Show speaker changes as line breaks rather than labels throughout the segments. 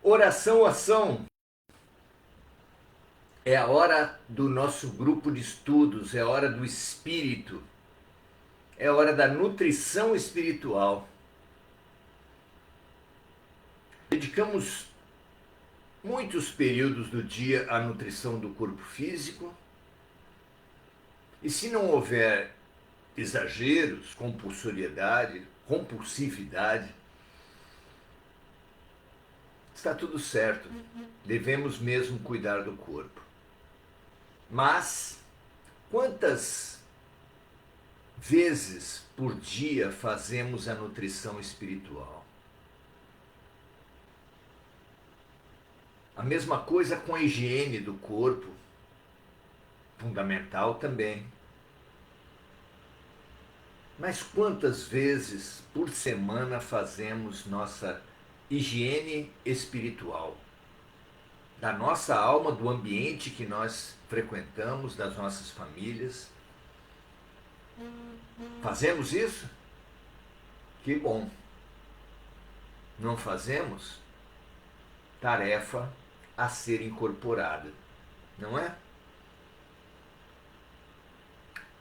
Oração, ação. É a hora do nosso grupo de estudos, é a hora do espírito, é a hora da nutrição espiritual. Dedicamos muitos períodos do dia à nutrição do corpo físico, e se não houver exageros, compulsividade, está tudo certo. Devemos mesmo cuidar do corpo. Mas quantas vezes por dia fazemos a nutrição espiritual? A mesma coisa com a higiene do corpo, fundamental também. Mas quantas vezes por semana fazemos nossa higiene espiritual? Da nossa alma, do ambiente que nós frequentamos, das nossas famílias. Fazemos isso? Que bom. Não fazemos? Tarefa a ser incorporada, não é?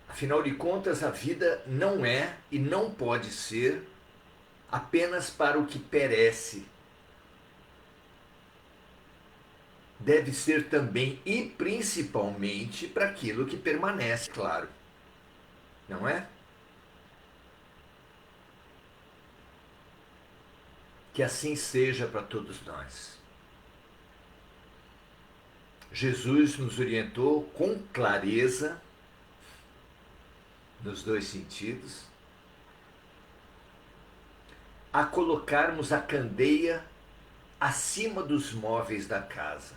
Afinal de contas, a vida não é e não pode ser apenas para o que perece. Deve ser também e principalmente para aquilo que permanece, claro. Não é? Que assim seja para todos nós. Jesus nos orientou com clareza, nos dois sentidos, a colocarmos a candeia acima dos móveis da casa.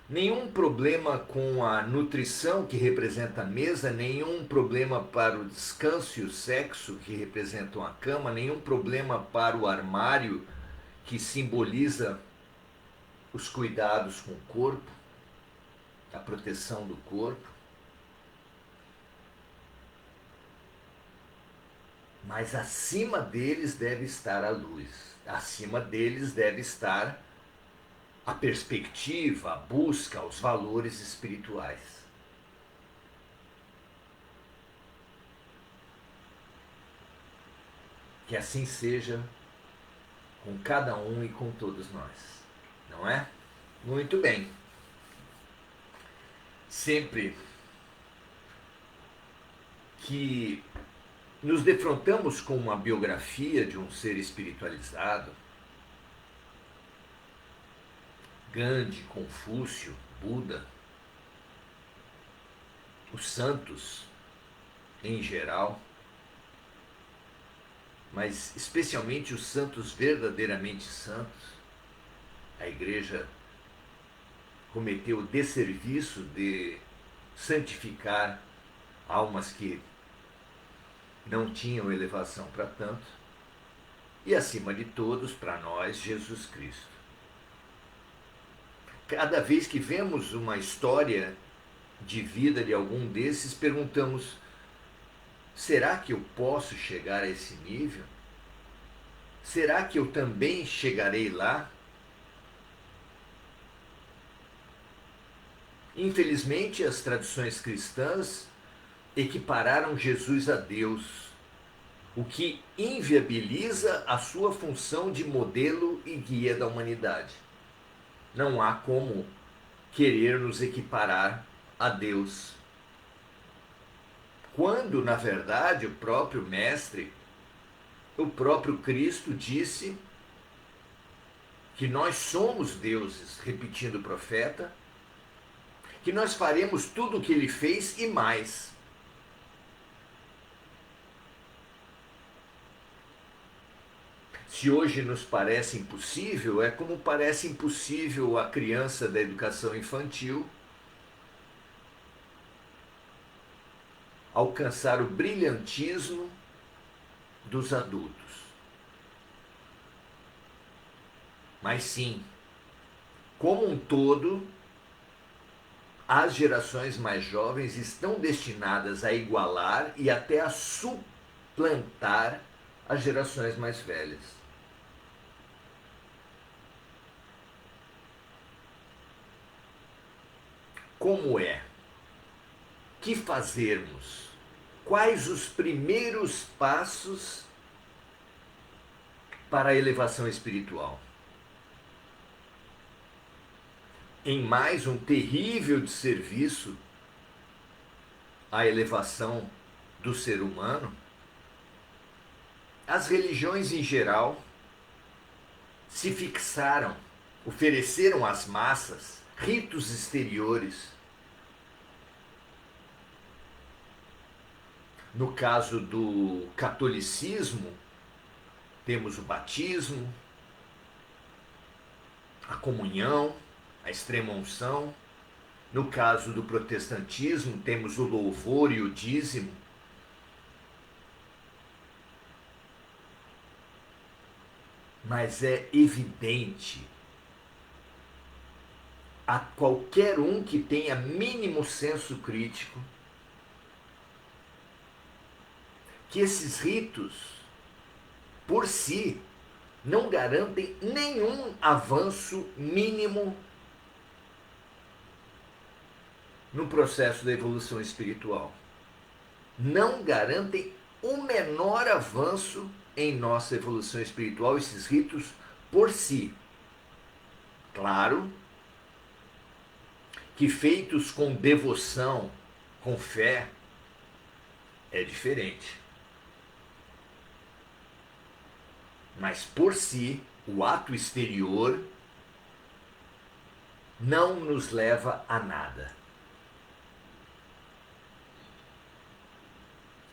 Nenhum problema com a nutrição, que representa a mesa, nenhum problema para o descanso e o sexo, que representam a cama, nenhum problema para o armário, que simboliza os cuidados com o corpo, a proteção do corpo. Mas acima deles deve estar a luz, acima deles deve estar a perspectiva, a busca, os valores espirituais. Que assim seja com cada um e com todos nós, não é? Muito bem. Sempre que nos defrontamos com uma biografia de um ser espiritualizado, Gandhi, Confúcio, Buda, os santos em geral, mas especialmente os santos verdadeiramente santos, a Igreja cometeu o desserviço de santificar almas que não tinham elevação para tanto, e acima de todos, para nós, Jesus Cristo. Cada vez que vemos uma história de vida de algum desses, perguntamos: será que eu posso chegar a esse nível? Será que eu também chegarei lá? Infelizmente, as tradições cristãs equipararam Jesus a Deus, o que inviabiliza a sua função de modelo e guia da humanidade. Não há como querer nos equiparar a Deus, quando, na verdade, o próprio Mestre, o próprio Cristo disse que nós somos deuses, repetindo o profeta, que nós faremos tudo o que ele fez e mais. Se hoje nos parece impossível, é como parece impossível a criança da educação infantil alcançar o brilhantismo dos adultos. Mas sim, como um todo, as gerações mais jovens estão destinadas a igualar e até a suplantar as gerações mais velhas. como é? Que fazermos? Quais os primeiros passos para a elevação espiritual? Em mais um terrível desserviço à elevação do ser humano, as religiões em geral se fixaram, ofereceram às massas ritos exteriores. No caso do catolicismo, temos o batismo, a comunhão, a extrema-unção. No caso do protestantismo, temos o louvor e o dízimo. Mas é evidente a qualquer um que tenha mínimo senso crítico que esses ritos, por si, não garantem nenhum avanço mínimo no processo da evolução espiritual. Não garantem o menor avanço em nossa evolução espiritual, esses ritos por si. Claro que feitos com devoção, com fé, é diferente. Mas por si, o ato exterior não nos leva a nada.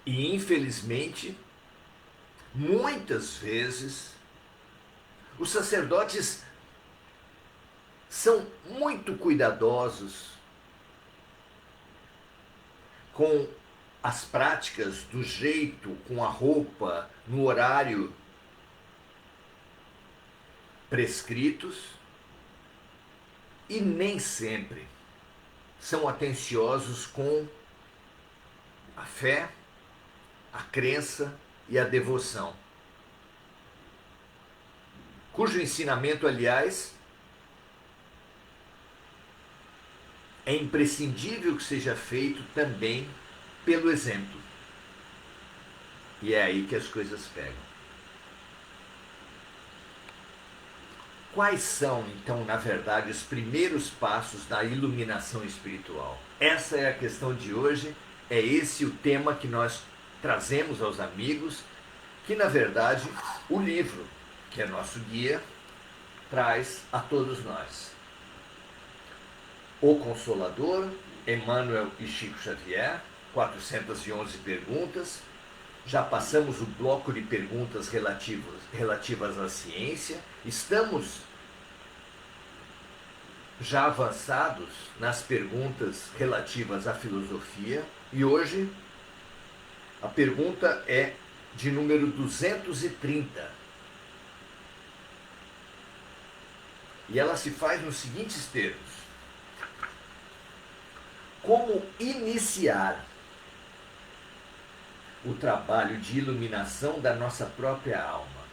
E infelizmente, muitas vezes, os sacerdotes são muito cuidadosos com as práticas, do jeito, com a roupa, no horário prescritos, e nem sempre são atenciosos com a fé, a crença e a devoção, cujo ensinamento, aliás, é imprescindível que seja feito também pelo exemplo. E é aí que as coisas pegam. Quais são, então, na verdade, os primeiros passos da iluminação espiritual? Essa é a questão de hoje, é esse o tema que nós trazemos aos amigos, que, na verdade, o livro, que é nosso guia, traz a todos nós. O Consolador, Emmanuel e Chico Xavier, 411 perguntas. Já passamos o bloco de perguntas relativas à ciência. Estamos já avançados nas perguntas relativas à filosofia. E hoje a pergunta é de número 230. E ela se faz nos seguintes termos: como iniciar o trabalho de iluminação da nossa própria alma?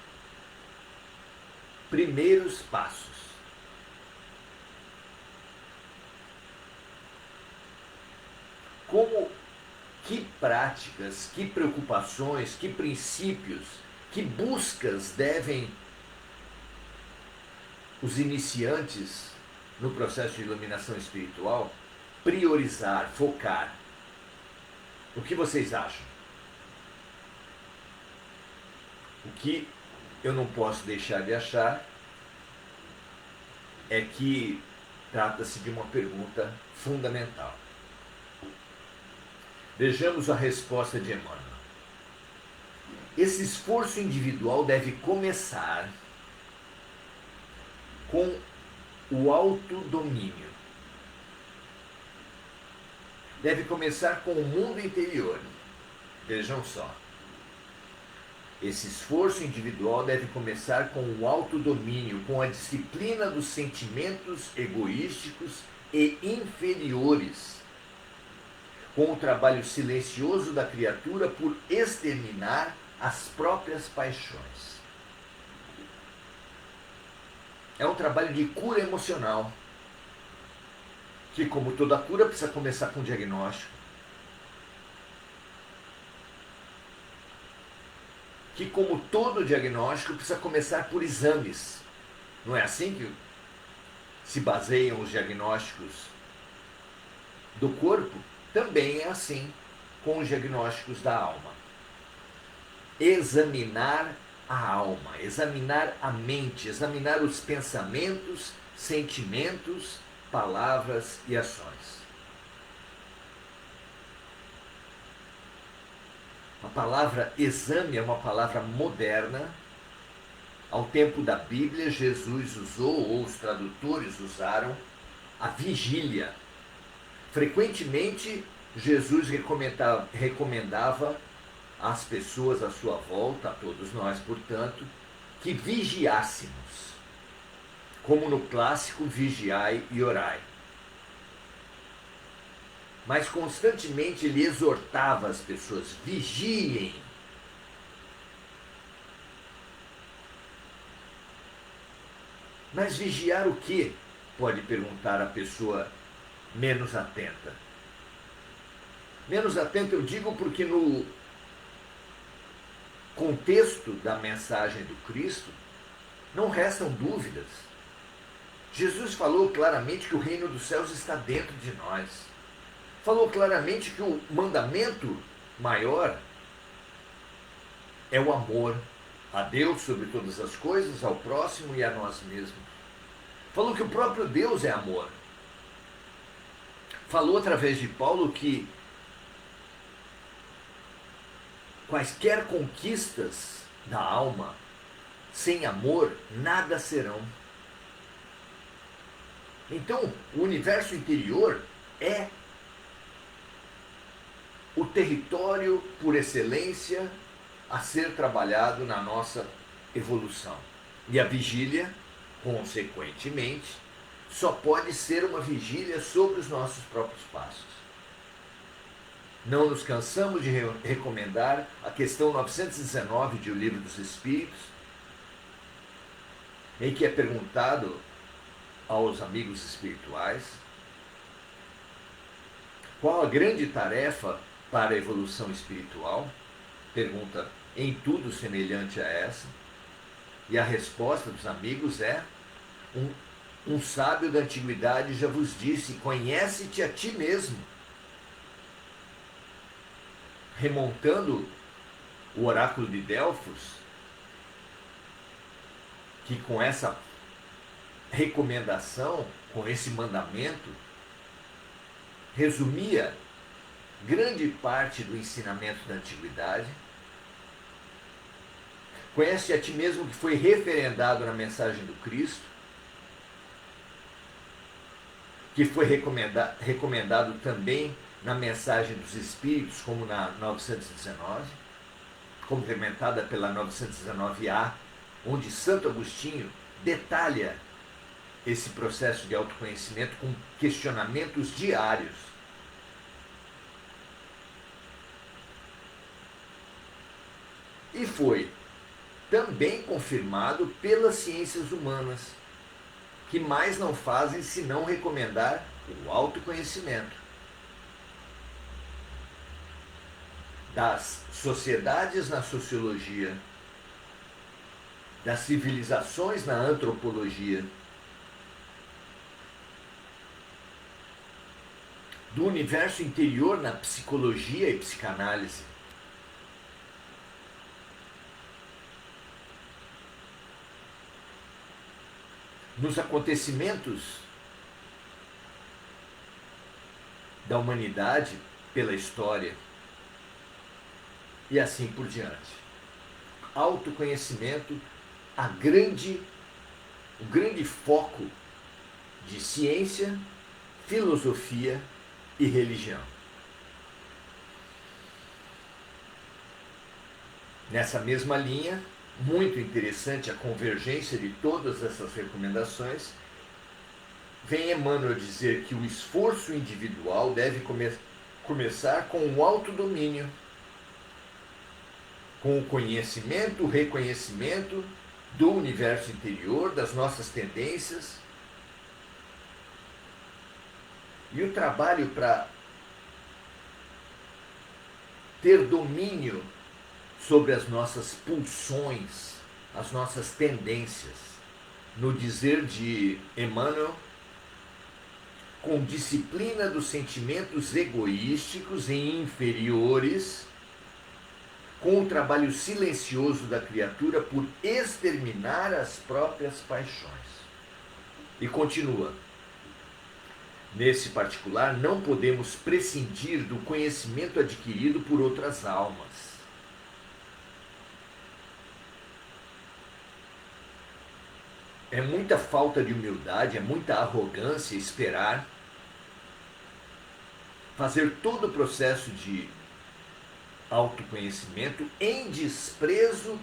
Primeiros passos. Que práticas, que preocupações, que princípios, que buscas devem os iniciantes no processo de iluminação espiritual priorizar, focar? O que vocês acham? O que eu não posso deixar de achar é que trata-se de uma pergunta fundamental. Vejamos a resposta de Emmanuel. Esse esforço individual deve começar com o autodomínio. Deve começar com o mundo interior. Vejam só. Esse esforço individual deve começar com o autodomínio, com a disciplina dos sentimentos egoísticos e inferiores, com o trabalho silencioso da criatura por exterminar as próprias paixões. É um trabalho de cura emocional. que, como toda cura, precisa começar com diagnóstico, que, como todo diagnóstico, precisa começar por exames. Não é assim que se baseiam os diagnósticos do corpo? Também é assim com os diagnósticos da alma. Examinar a alma, examinar a mente, examinar os pensamentos, sentimentos, palavras e ações. A palavra exame é uma palavra moderna. Ao tempo da Bíblia, Jesus usou, ou os tradutores usaram, a vigília. Frequentemente, Jesus recomendava às pessoas à sua volta, a todos nós, portanto, que vigiássemos, como no clássico vigiai e orai. Mas constantemente ele exortava as pessoas: vigiem. Mas vigiar o quê? Pode perguntar a pessoa menos atenta. Menos atenta eu digo porque no contexto da mensagem do Cristo não restam dúvidas. Jesus falou claramente que o reino dos céus está dentro de nós. Falou claramente que o mandamento maior é o amor a Deus sobre todas as coisas, ao próximo e a nós mesmos. Falou que o próprio Deus é amor. Falou através de Paulo que quaisquer conquistas da alma sem amor nada serão. Então, o universo interior é o território por excelência a ser trabalhado na nossa evolução. E a vigília, consequentemente, só pode ser uma vigília sobre os nossos próprios passos. Não nos cansamos de recomendar a questão 919 de O Livro dos Espíritos, em que é perguntado aos amigos espirituais qual a grande tarefa para a evolução espiritual. Pergunta em tudo semelhante a essa, e a resposta dos amigos é: um sábio da antiguidade já vos disse, conhece-te a ti mesmo. Remontando o oráculo de Delfos, que com essa recomendação, com esse mandamento, resumia grande parte do ensinamento da antiguidade. Conhece a ti mesmo, que foi referendado na mensagem do Cristo, que foi recomendado também na mensagem dos Espíritos, como na 919, complementada pela 919A, onde Santo Agostinho detalha esse processo de autoconhecimento com questionamentos diários. E foi também confirmado pelas ciências humanas, que mais não fazem senão recomendar o autoconhecimento. Das sociedades na sociologia, das civilizações na antropologia, do universo interior na psicologia e psicanálise, nos acontecimentos da humanidade pela história e assim por diante. Autoconhecimento, o grande foco de ciência, filosofia e religião. Nessa mesma linha, muito interessante a convergência de todas essas recomendações, vem Emmanuel dizer que o esforço individual deve começar com o autodomínio, com o conhecimento, o reconhecimento do universo interior, das nossas tendências, E o trabalho para ter domínio sobre as nossas pulsões, as nossas tendências. No dizer de Emmanuel, com disciplina dos sentimentos egoísticos e inferiores, com o trabalho silencioso da criatura por exterminar as próprias paixões. E continua: nesse particular, não podemos prescindir do conhecimento adquirido por outras almas. É muita falta de humildade, é muita arrogância esperar fazer todo o processo de autoconhecimento em desprezo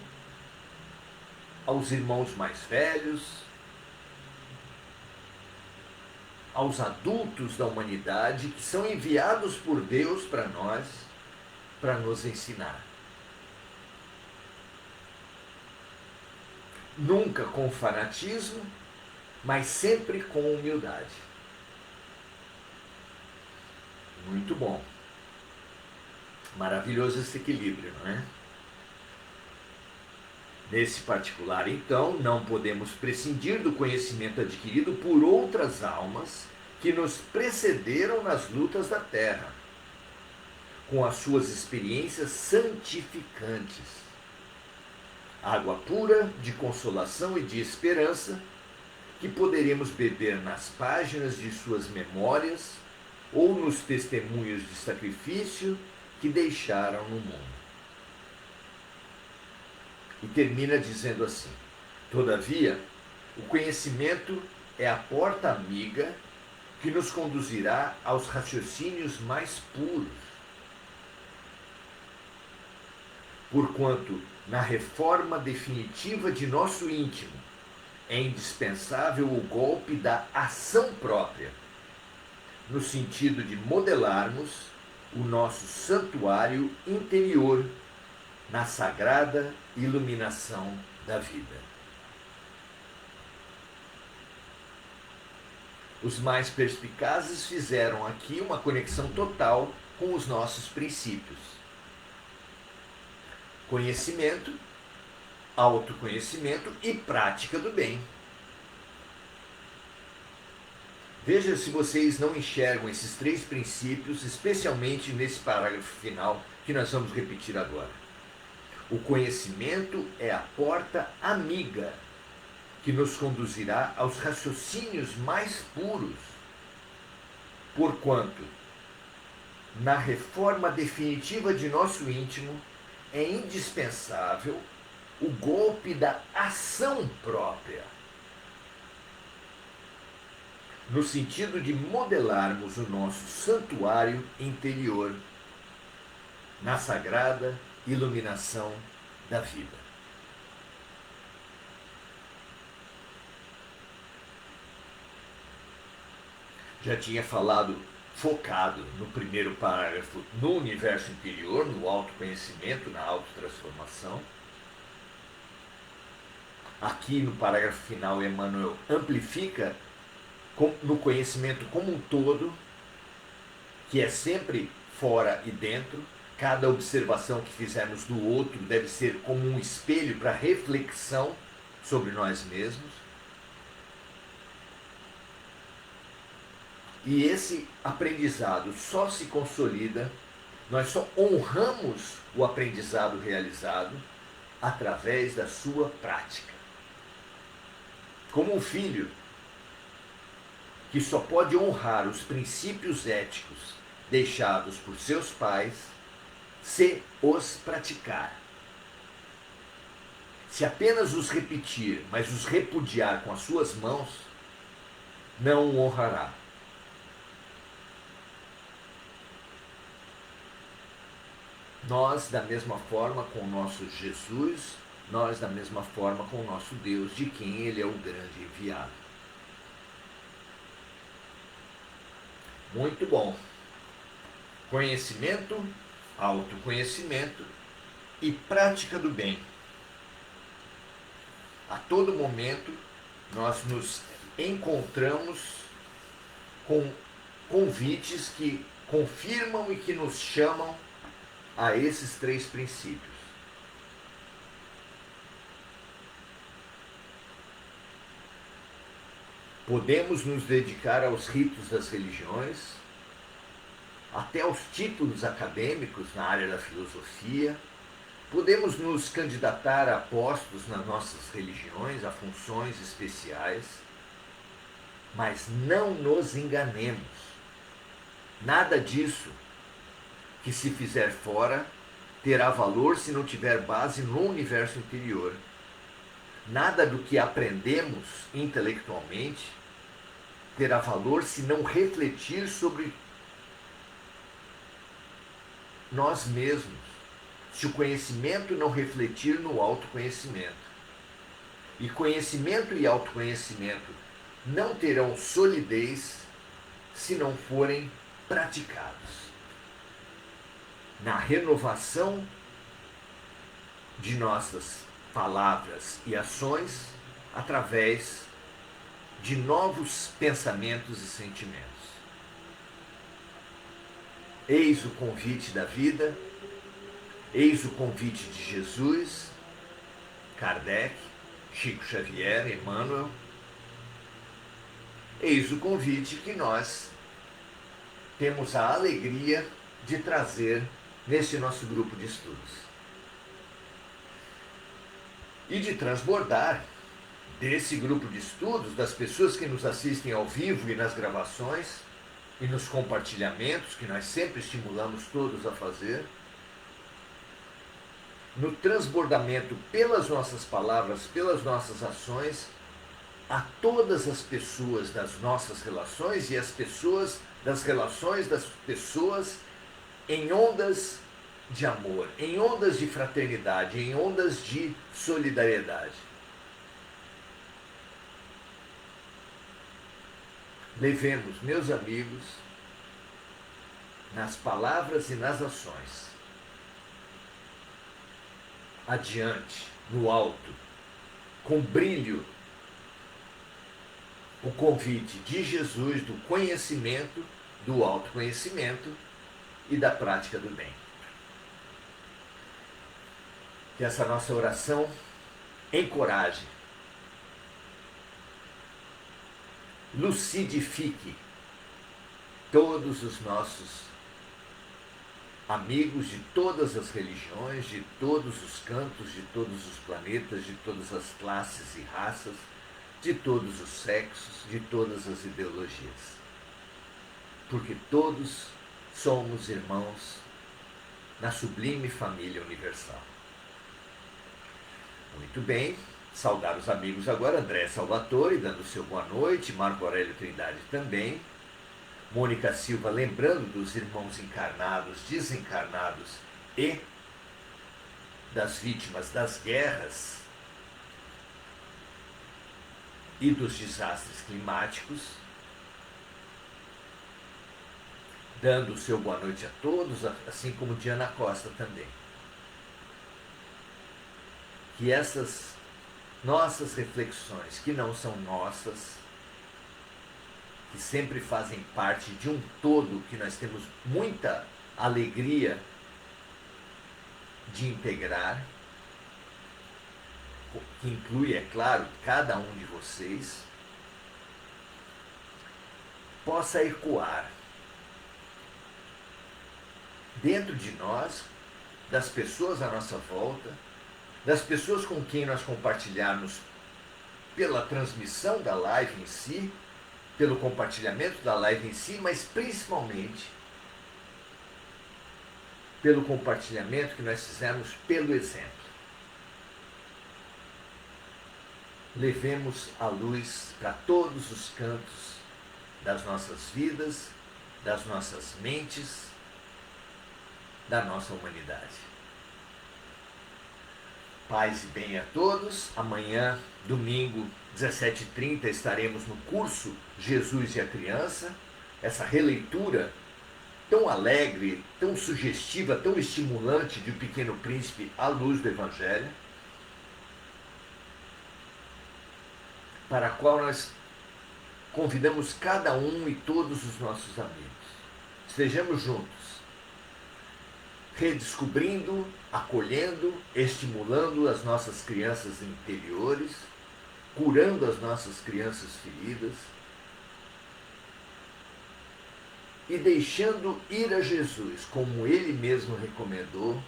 aos irmãos mais velhos, aos adultos da humanidade que são enviados por Deus para nós, para nos ensinar. Nunca com fanatismo, mas sempre com humildade. Muito bom. Maravilhoso esse equilíbrio, não é? Nesse particular, então, não podemos prescindir do conhecimento adquirido por outras almas que nos precederam nas lutas da terra, com as suas experiências santificantes. Água pura de consolação e de esperança que poderemos beber nas páginas de suas memórias ou nos testemunhos de sacrifício que deixaram no mundo. E termina dizendo assim: todavia, o conhecimento é a porta amiga que nos conduzirá aos raciocínios mais puros. Porquanto, na reforma definitiva de nosso íntimo, é indispensável o golpe da ação própria, no sentido de modelarmos o nosso santuário interior na sagrada iluminação da vida. Os mais perspicazes fizeram aqui uma conexão total com os nossos princípios. Conhecimento, autoconhecimento e prática do bem. Veja se vocês não enxergam esses três princípios, especialmente nesse parágrafo final que nós vamos repetir agora. O conhecimento é a porta amiga que nos conduzirá aos raciocínios mais puros, porquanto, na reforma definitiva de nosso íntimo, é indispensável o golpe da ação própria, no sentido de modelarmos o nosso santuário interior na sagrada iluminação da vida. Já tinha falado, focado no primeiro parágrafo, no universo interior, no autoconhecimento, na autotransformação. Aqui no parágrafo final, Emmanuel amplifica no conhecimento como um todo, que é sempre fora e dentro. Cada observação que fizermos do outro deve ser como um espelho para reflexão sobre nós mesmos. E esse aprendizado só se consolida, nós só honramos o aprendizado realizado através da sua prática. Como um filho que só pode honrar os princípios éticos deixados por seus pais se os praticar. Se apenas os repetir, mas os repudiar com as suas mãos, não o honrará. Nós, da mesma forma, com o nosso Jesus, nós, da mesma forma, com o nosso Deus, de quem Ele é o grande enviado. Muito bom. Conhecimento, autoconhecimento e prática do bem. A todo momento, nós nos encontramos com convites que confirmam e que nos chamam a esses três princípios. Podemos nos dedicar aos ritos das religiões, até aos títulos acadêmicos na área da filosofia. Podemos nos candidatar a postos nas nossas religiões, a funções especiais, mas não nos enganemos. Nada disso que se fizer fora terá valor se não tiver base no universo interior. Nada do que aprendemos intelectualmente terá valor se não refletir sobre nós mesmos, se o conhecimento não refletir no autoconhecimento. E conhecimento e autoconhecimento não terão solidez se não forem praticados. Na renovação de nossas palavras e ações através de novos pensamentos e sentimentos. Eis o convite da vida, eis o convite de Jesus, Kardec, Chico Xavier, Emmanuel. Eis o convite que nós temos a alegria de trazer nesse nosso grupo de estudos. E de transbordar desse grupo de estudos, das pessoas que nos assistem ao vivo e nas gravações, e nos compartilhamentos, que nós sempre estimulamos todos a fazer, no transbordamento pelas nossas palavras, pelas nossas ações, a todas as pessoas das nossas relações e as pessoas das relações das pessoas em ondas de amor, em ondas de fraternidade, em ondas de solidariedade. Levemos, meus amigos, nas palavras e nas ações, adiante, no alto, com brilho, o convite de Jesus do conhecimento, do autoconhecimento e da prática do bem. Que essa nossa oração encoraje, lucidifique todos os nossos amigos de todas as religiões, de todos os cantos, de todos os planetas, de todas as classes e raças, de todos os sexos, de todas as ideologias. Porque todos somos irmãos na sublime família universal. Muito bem, saudar os amigos agora, André Salvatore, dando seu boa noite, Marco Aurélio Trindade também, Mônica Silva lembrando dos irmãos encarnados, desencarnados e das vítimas das guerras e dos desastres climáticos, dando o seu boa noite a todos, assim como Diana Costa também. Que essas nossas reflexões, que não são nossas, que sempre fazem parte de um todo que nós temos muita alegria de integrar, que inclui, é claro, cada um de vocês, possa ecoar dentro de nós, das pessoas à nossa volta, das pessoas com quem nós compartilharmos pela transmissão da live em si, pelo compartilhamento da live em si, mas principalmente pelo compartilhamento que nós fizemos pelo exemplo. Levemos a luz para todos os cantos das nossas vidas, das nossas mentes, da nossa humanidade. Paz e bem a todos. Amanhã, domingo, 17h30, estaremos no curso Jesus e a Criança. Essa releitura tão alegre, tão sugestiva, tão estimulante de O Pequeno Príncipe à luz do Evangelho, para a qual nós convidamos cada um e todos os nossos amigos. Estejamos juntos, redescobrindo, acolhendo, estimulando as nossas crianças interiores, curando as nossas crianças feridas e deixando ir a Jesus, como ele mesmo recomendou,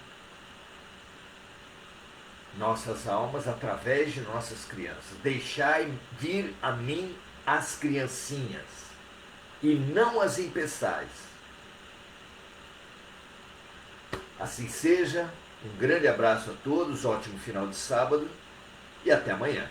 nossas almas através de nossas crianças. Deixai vir a mim as criancinhas e não as impeçais. Assim seja, um grande abraço a todos, ótimo final de sábado e até amanhã.